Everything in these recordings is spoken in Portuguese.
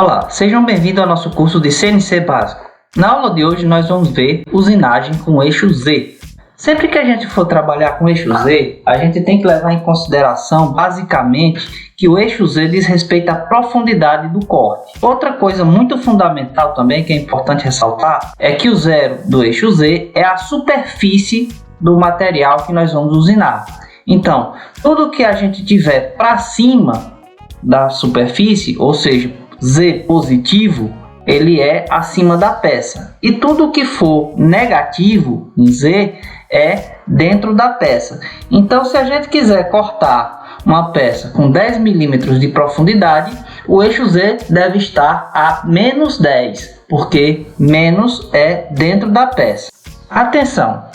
Olá, sejam bem-vindos ao nosso curso de CNC básico. Na aula de hoje nós vamos ver usinagem com o eixo Z. Sempre que a gente for trabalhar com o eixo Z, a gente tem que levar em consideração basicamente que o eixo Z diz respeito à profundidade do corte. Outra coisa muito fundamental também que é importante ressaltar é que o zero do eixo Z é a superfície do material que nós vamos usinar. Então, tudo que a gente tiver para cima da superfície, ou seja, Z positivo, ele é acima da peça. E tudo que for negativo em Z é dentro da peça. Então, se a gente quiser cortar uma peça com 10 milímetros de profundidade, o eixo Z deve estar a menos 10, porque menos é dentro da peça. Atenção!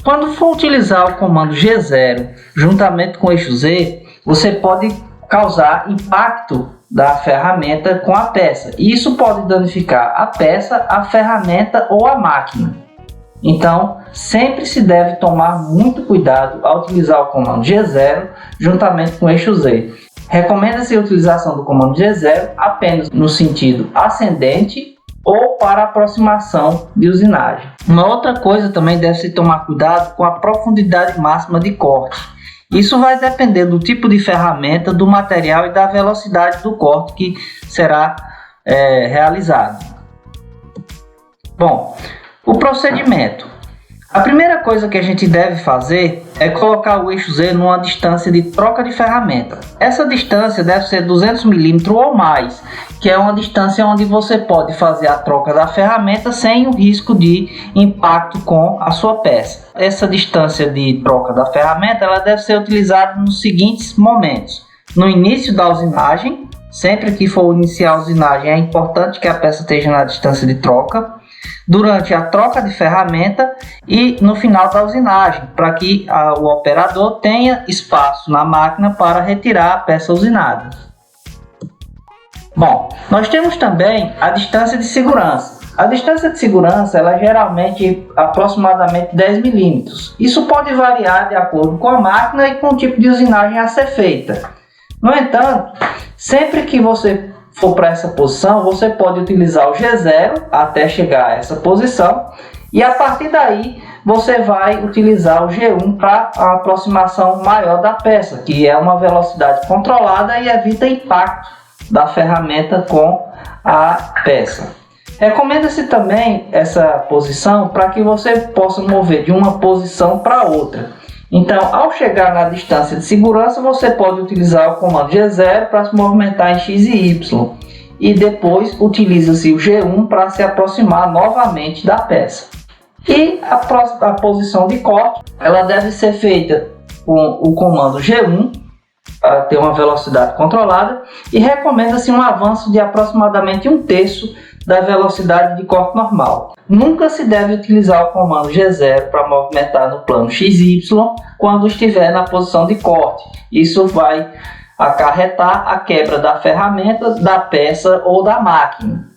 Quando for utilizar o comando G0 juntamente com o eixo Z, você pode causar impacto da ferramenta com a peça. Isso pode danificar a peça, a ferramenta ou a máquina. Então, sempre se deve tomar muito cuidado ao utilizar o comando G0 juntamente com o eixo Z. Recomenda-se a utilização do comando G0 apenas no sentido ascendente ou para aproximação de usinagem. Uma outra coisa também deve-se tomar cuidado com a profundidade máxima de corte. Isso vai depender do tipo de ferramenta, do material e da velocidade do corte que será realizado. Bom, o procedimento. A primeira coisa que a gente deve fazer é colocar o eixo Z numa distância de troca de ferramenta. Essa distância deve ser 200 mm ou mais, que é uma distância onde você pode fazer a troca da ferramenta sem o risco de impacto com a sua peça. Essa distância de troca da ferramenta ela deve ser utilizada nos seguintes momentos. No início da usinagem, sempre que for iniciar a usinagem é importante que a peça esteja na distância de troca. Durante a troca de ferramenta e no final da usinagem, para que o operador tenha espaço na máquina para retirar a peça usinada. Bom, nós temos também a distância de segurança. A distância de segurança ela é geralmente aproximadamente 10 mm. Isso pode variar de acordo com a máquina e com o tipo de usinagem a ser feita. No entanto, sempre que você for para essa posição, você pode utilizar o G0 até chegar a essa posição e a partir daí você vai utilizar o G1 para a aproximação maior da peça, que é uma velocidade controlada e evita impacto da ferramenta com a peça. Recomenda-se também essa posição para que você possa mover de uma posição para outra. Então, ao chegar na distância de segurança, você pode utilizar o comando G0 para se movimentar em X e Y. E depois utiliza-se o G1 para se aproximar novamente da peça. E a posição de corte ela deve ser feita com o comando G1 para ter uma velocidade controlada. E recomenda-se um avanço de aproximadamente 1/3 da velocidade de corte normal. Nunca se deve utilizar o comando G0 para movimentar no plano XY quando estiver na posição de corte. Isso vai acarretar a quebra da ferramenta, da peça ou da máquina.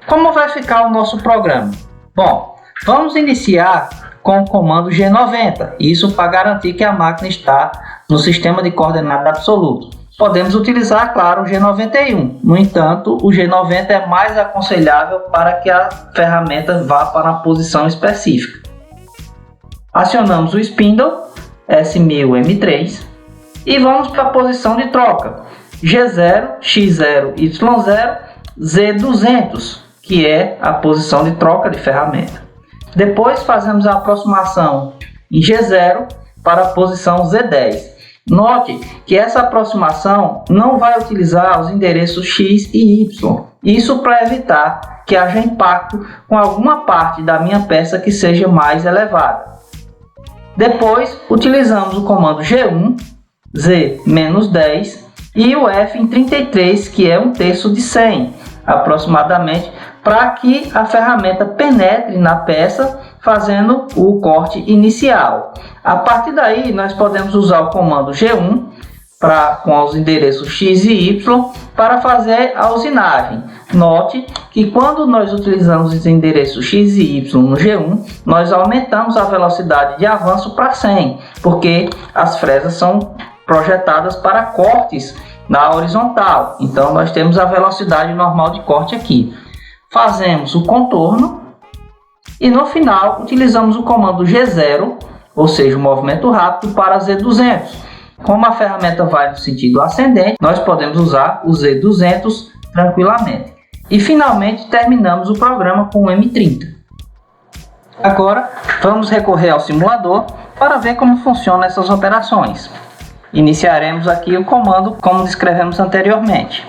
Como vai ficar o nosso programa? Bom, vamos iniciar com o comando G90. Isso para garantir que a máquina está no sistema de coordenada absoluto. Podemos utilizar, claro, o G91. No entanto, o G90 é mais aconselhável para que a ferramenta vá para uma posição específica. Acionamos o spindle S1000M3 e vamos para a posição de troca G0, X0, Y0, Z200, que é a posição de troca de ferramenta. Depois fazemos a aproximação em G0 para a posição Z10. Note que essa aproximação não vai utilizar os endereços X e Y. Isso para evitar que haja impacto com alguma parte da minha peça que seja mais elevada. Depois utilizamos o comando G1, Z-10 e o F em 33, que é 1/3 de 100 aproximadamente, para que a ferramenta penetre na peça fazendo o corte inicial. A partir daí nós podemos usar o comando G1 com os endereços X e Y para fazer a usinagem. Note que quando nós utilizamos os endereços X e Y no G1, nós aumentamos a velocidade de avanço para 100, porque as fresas são projetadas para cortes na horizontal. Então nós temos a velocidade normal de corte aqui. Fazemos o contorno e no final utilizamos o comando G0, ou seja, o movimento rápido, para Z200. Como a ferramenta vai no sentido ascendente, nós podemos usar o Z200 tranquilamente. E finalmente terminamos o programa com o M30. Agora vamos recorrer ao simulador para ver como funcionam essas operações. Iniciaremos aqui o comando como descrevemos anteriormente.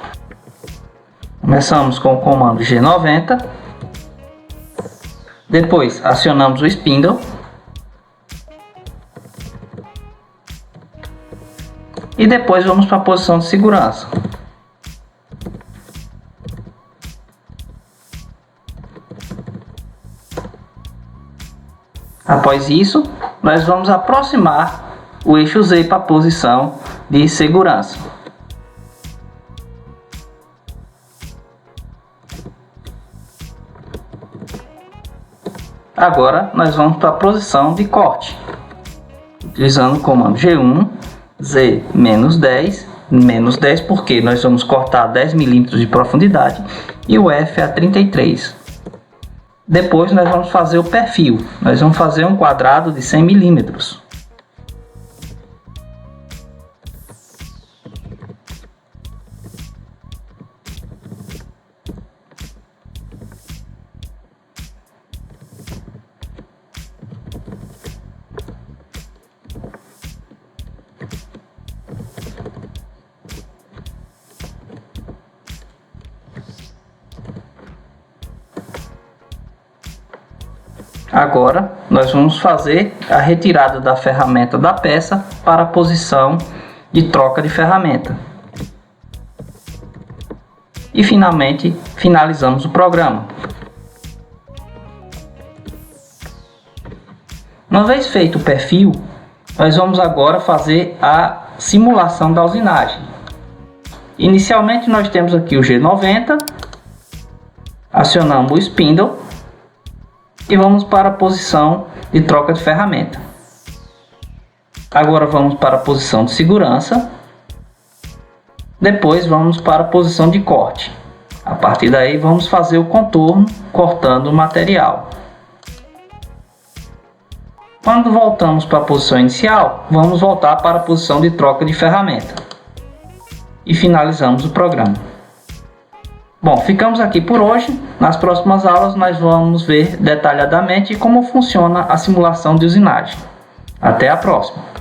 Começamos com o comando G90. Depois acionamos o spindle. E depois vamos para a posição de segurança. Após isso, nós vamos aproximar o eixo Z para a posição de segurança. Agora nós vamos para a posição de corte, utilizando o comando G1, Z -10, -10 porque nós vamos cortar 10 mm de profundidade, e o F a 33. Depois nós vamos fazer o perfil, nós vamos fazer um quadrado de 100 mm. Agora nós vamos fazer a retirada da ferramenta da peça para a posição de troca de ferramenta. E finalmente finalizamos o programa. Uma vez feito o perfil, nós vamos agora fazer a simulação da usinagem. Inicialmente nós temos aqui o G90, acionamos o spindle e vamos para a posição de troca de ferramenta. Agora vamos para a posição de segurança. Depois vamos para a posição de corte. A partir daí vamos fazer o contorno cortando o material. Quando voltamos para a posição inicial, vamos voltar para a posição de troca de ferramenta. E finalizamos o programa. Bom, ficamos aqui por hoje. Nas próximas aulas nós vamos ver detalhadamente como funciona a simulação de usinagem. Até a próxima!